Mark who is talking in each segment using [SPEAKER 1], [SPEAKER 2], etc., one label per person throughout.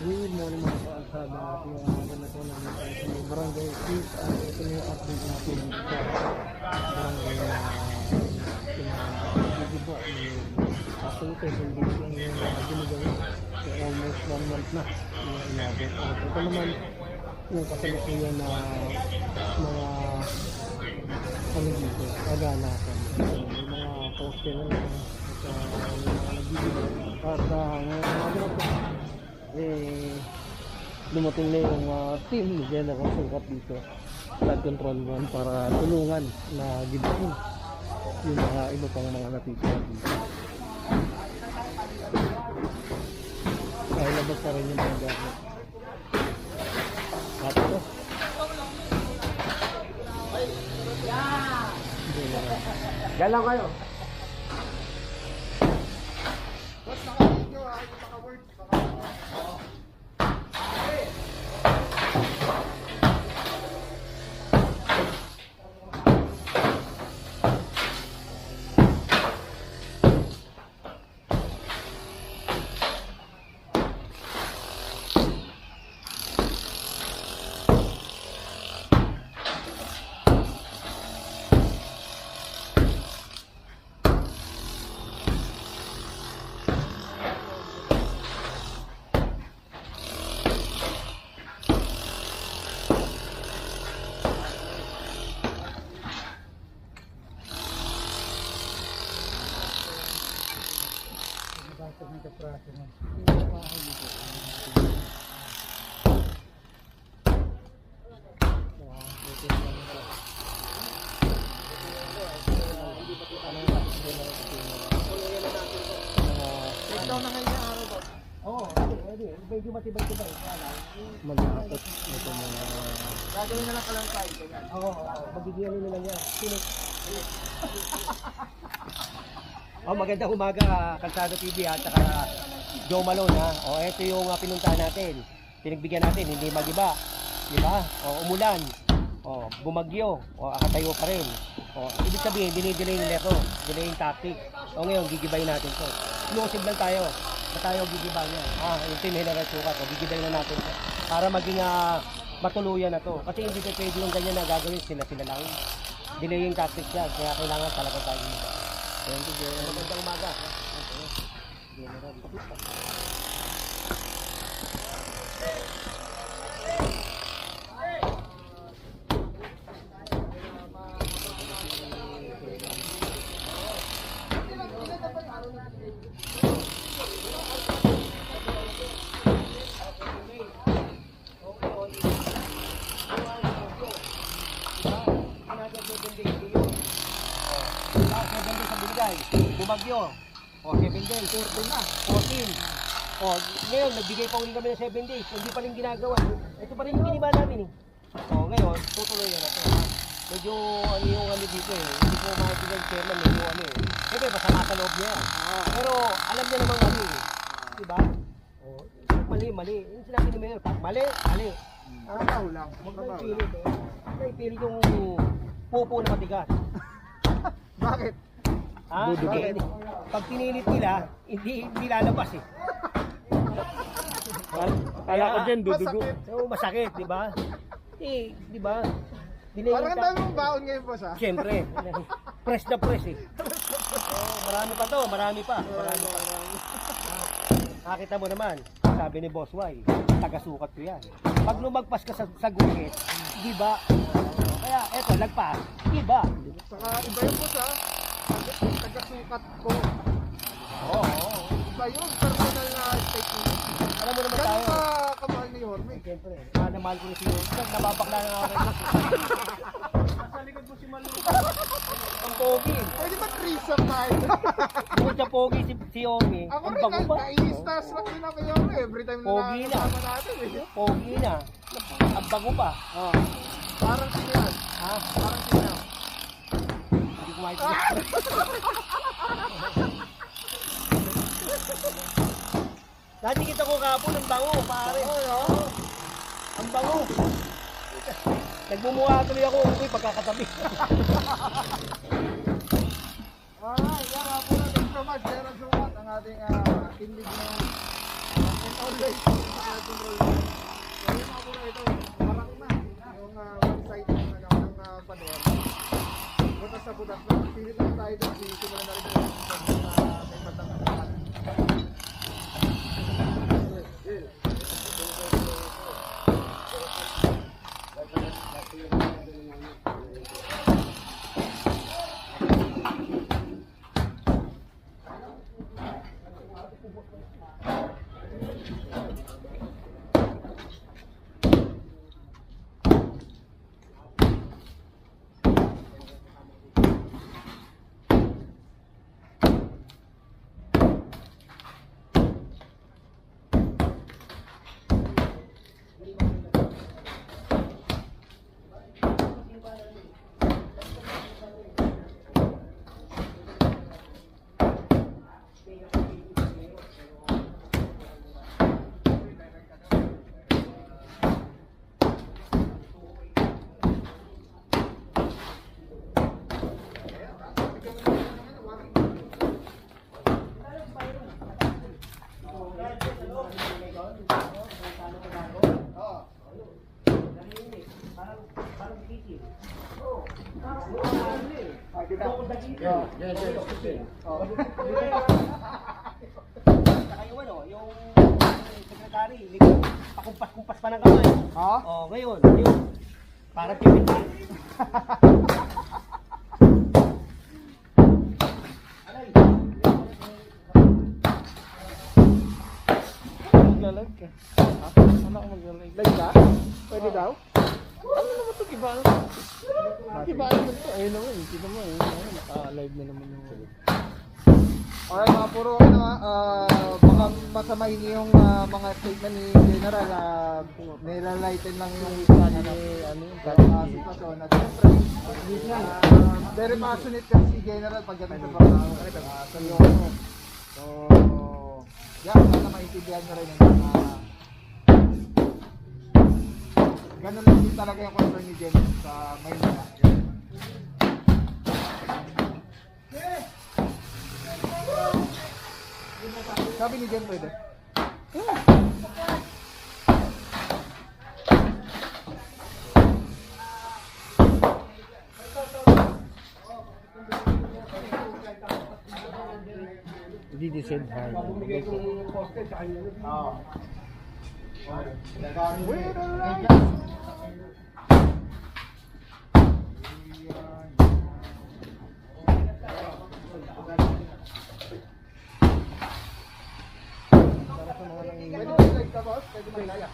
[SPEAKER 1] Good morning mga kaasada natin yung mga na ito namin sa barangay Chief. Ito na yung update natin sa barangay na pinagigiba yung kasultan yung bilang yung binigay so almost 1 month na yung inabot. Ito naman yung kasalukuyan na mga ano dito, kaganapan. May mga poster na lang at may mga nagbibigay at ngayon dumating na yung team ni General Sukat dito flood control 1 para tulungan na gibain yung mga iba pang mga natitira dito. Ay labas pa rin yung mga gamit at ito
[SPEAKER 2] Diyan lang kayo.
[SPEAKER 1] medyo matibay-tibay malapit ito mga gagawin na lang kalangkay oo, magigyan nila yan
[SPEAKER 2] Magandang umaga Kalsada TV at saka Joe Malone ha. Ito yung pinuntahan natin. Pinagbigyan natin, hindi magiba. Di ba? Umulan. Bumagyo. Akatayo pa rin. Ibig sabihin, dinidelay nila ito. Delaying tactic. Ngayon, gigibayin natin ito. Inuusib lang tayo. Na tayo gigibayin yan. Yung team General Sukat. Gigibayin na natin ito. Para maging matuluyan na ito. Kasi hindi pwede yung ganyan na gagawin sila lang. Delaying tactics yan. Kaya kailangan talaga tayo dito. Magandang umaga. Bumagyo. 7 days. 14 na. 14. Ngayon, nagbigay pa ulit kami ng 7 days. Hindi pa rin ginagawa. Ito pa rin yung giniba namin eh. Ngayon, tutuloy na ito. Medyo yung dito eh. Hindi ko mabigay ng chairman. Medyo Siyempre, masama sa loob niya. Pero alam niya namang mali eh. Diba? Mali. Yung sinabi ni Mayor, mali.
[SPEAKER 1] araw lang
[SPEAKER 2] Huwag na ipilit eh. Huwag na ipilit yung pupo na matigas.
[SPEAKER 1] bakit?
[SPEAKER 2] Bakit? Pag pinilit nila, hindi lalabas eh.
[SPEAKER 1] Kala ko dyan, dudugo.
[SPEAKER 2] Masakit, di ba? Di ba?
[SPEAKER 1] Parang ang dami mong baon ngayon, boss ha?
[SPEAKER 2] Siyempre, press na press eh. Marami pa to, marami pa. Nakita mo naman, sabi ni Boss Y, taga-sukat ko yan. Pag lumagpas ka sa gukit, di ba? Kaya eto, lagpas, di ba?
[SPEAKER 1] Saka iba yung boss ha? Taga-sukat ko. Iba yung personal na statement.
[SPEAKER 2] Alam mo naman tayo.
[SPEAKER 1] Gano'n ka kamahal ni Jorme?
[SPEAKER 2] Siyempre, namahal ko ni si Jorme. Nababakla na ako rin.
[SPEAKER 1] Sa likod mo si Malu.
[SPEAKER 2] Ang pogi.
[SPEAKER 1] Pwede ba threesome tayo?
[SPEAKER 2] Bukod sa pogi si Yomi,
[SPEAKER 1] Ako
[SPEAKER 2] ang
[SPEAKER 1] rin,
[SPEAKER 2] bago pa.
[SPEAKER 1] nai-starstruck din ako Jorme. Every time na
[SPEAKER 2] Pogi na.
[SPEAKER 1] nakakasama natin eh.
[SPEAKER 2] Pogi na. Ang bago pa.
[SPEAKER 1] Parang sinan. Parang sinan.
[SPEAKER 2] Hindi ko maintindihan. Dati kita ko kapon, ang bango, pare. Ang bango. Nagmumuha tuloy ako, okay, pagkakatabi.
[SPEAKER 1] Alright, yan po na. Thanks so much. General Sukat, ang ating team lead ng
[SPEAKER 3] online control. Kaya mga po ito, parang na yung one side ng pader. Butas sa butas na. Pilit lang tayo doon. Sisimula na rin yung may batang kasapan.
[SPEAKER 2] Saka yung ano, yung secretary, pakumpas-kumpas pa ng kamay.
[SPEAKER 3] Ha?
[SPEAKER 2] Oh, ngayon, yun. Parang pipinta.
[SPEAKER 1] Maglalag ka. Ha? Ano ako maglalag?
[SPEAKER 3] Like ka? Pwede daw?
[SPEAKER 1] Ano naman ito? Iba ano? Iba naman ito. Ayun naman. Kita mo. Naka-live na naman yung...
[SPEAKER 3] Alright mga puro ano baka masamahin niyo yung mga statement ni General, nilalighten lang yung ano yung sitwasyon at siyempre very passionate kasi si General pagdating sa trabaho. So yan, sana maintindihan nyo rin yung ganun lang din talaga yung concern ni General sa Maynila. Sabi ni Jen pwede.
[SPEAKER 1] Hindi decide high.
[SPEAKER 3] Wait, alright. Pwede ba like ka boss? Pwede ba ilaya?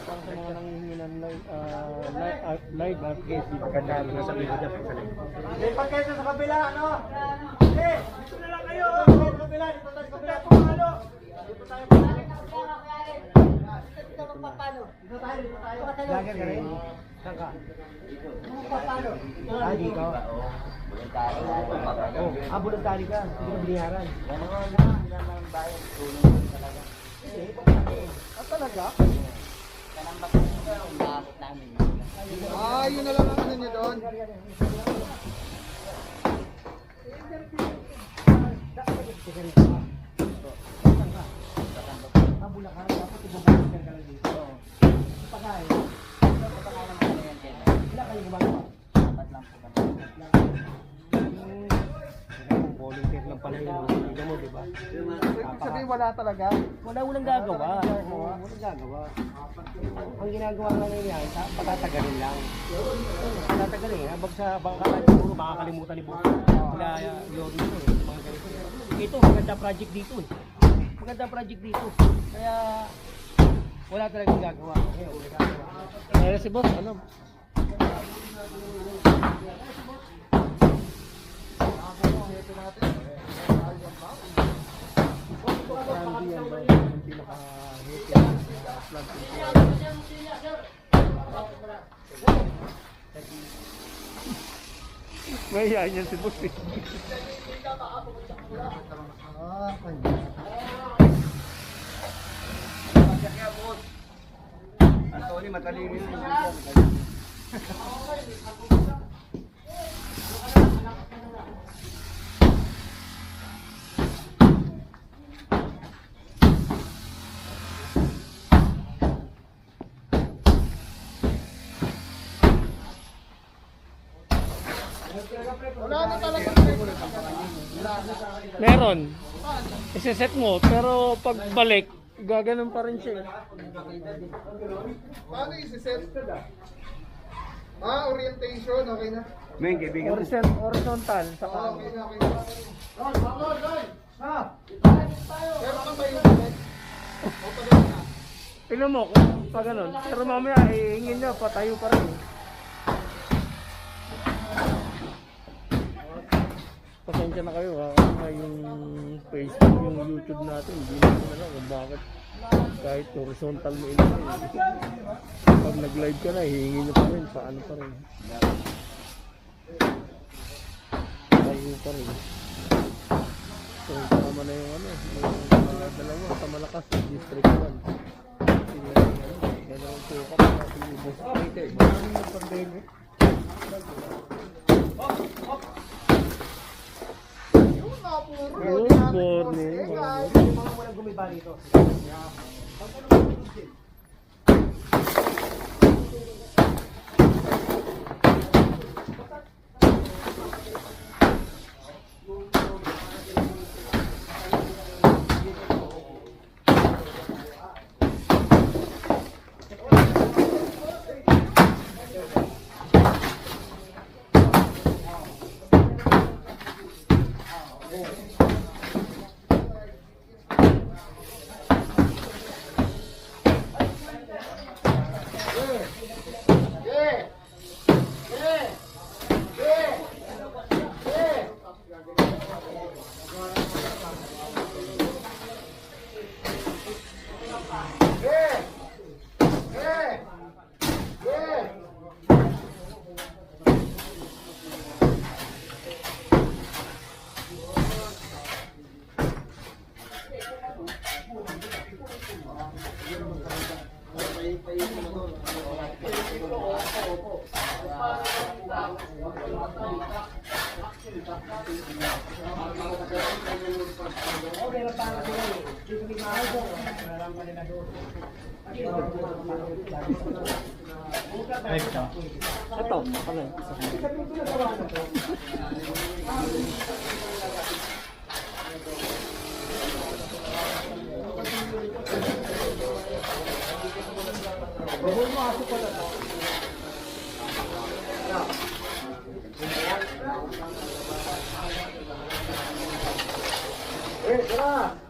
[SPEAKER 1] Parang sa mga nanghihingi ng live update. Pagkandaan na sa video niya.
[SPEAKER 3] Lipat kayo sa kabila, ano? Dito na lang kayo. Dito sa kabila, dito tayo sa kabila. Pumalo. Dito tayo. Dito tayo.
[SPEAKER 2] Lager ka rin? Saan ka? Ah, dito? Oh, voluntary ka. Hindi ka biniyaran.
[SPEAKER 3] Ah, talaga? Ah, yun na lang ang ano niya doon.
[SPEAKER 1] Volunteer lang pala yun. Hindi mo, di ba?
[SPEAKER 3] Sabi wala talaga.
[SPEAKER 2] Walang gagawa. Walang gagawa. Ang ginagawa nga ngayon yan, patatagalin lang. Patatagalin. Habang sa bangkalan siguro, makakalimutan ni Boss. Wala yun dito eh. Mga ganito. Ito, maganda project dito eh. Maganda project dito. Kaya, wala talagang gagawa. Ngayon, wala gagawa.
[SPEAKER 1] Kaya si boss, ano? Randy yan ba? Yung pinaka-hit yan. Flag control. May yan yan si boss eh.
[SPEAKER 3] Ah,
[SPEAKER 2] Anthony, matalino yun.
[SPEAKER 3] na talaga set.
[SPEAKER 1] Meron. Iseset mo, pero pagbalik, gaganon pa rin siya.
[SPEAKER 3] Paano i-set? Orientation, okay na.
[SPEAKER 1] Horizontal sa kanan.
[SPEAKER 3] Okay na, okay na. Pero kung tayo set, okay na.
[SPEAKER 1] Tingnan mo kung pa ganun. Pero mamaya, hingin niya, patayo pa rin. Pasensya na kayo ha. Yung Facebook, yung YouTube natin, hindi natin alam kung bakit. Kahit horizontal mo ilagay. Pag nag-live ka na, hihingin niyo pa rin. Paano pa rin. Tayo pa rin. So, tama na yung ano. Yung dalawa sa malakas, District 1. Kailangan ko ka pa natin ubos. Maraming yung pandemic.
[SPEAKER 3] Yun na, puro.
[SPEAKER 1] Good morning.
[SPEAKER 2] Mga walang gumiba dito.
[SPEAKER 1] Ito, pala.
[SPEAKER 3] Tara!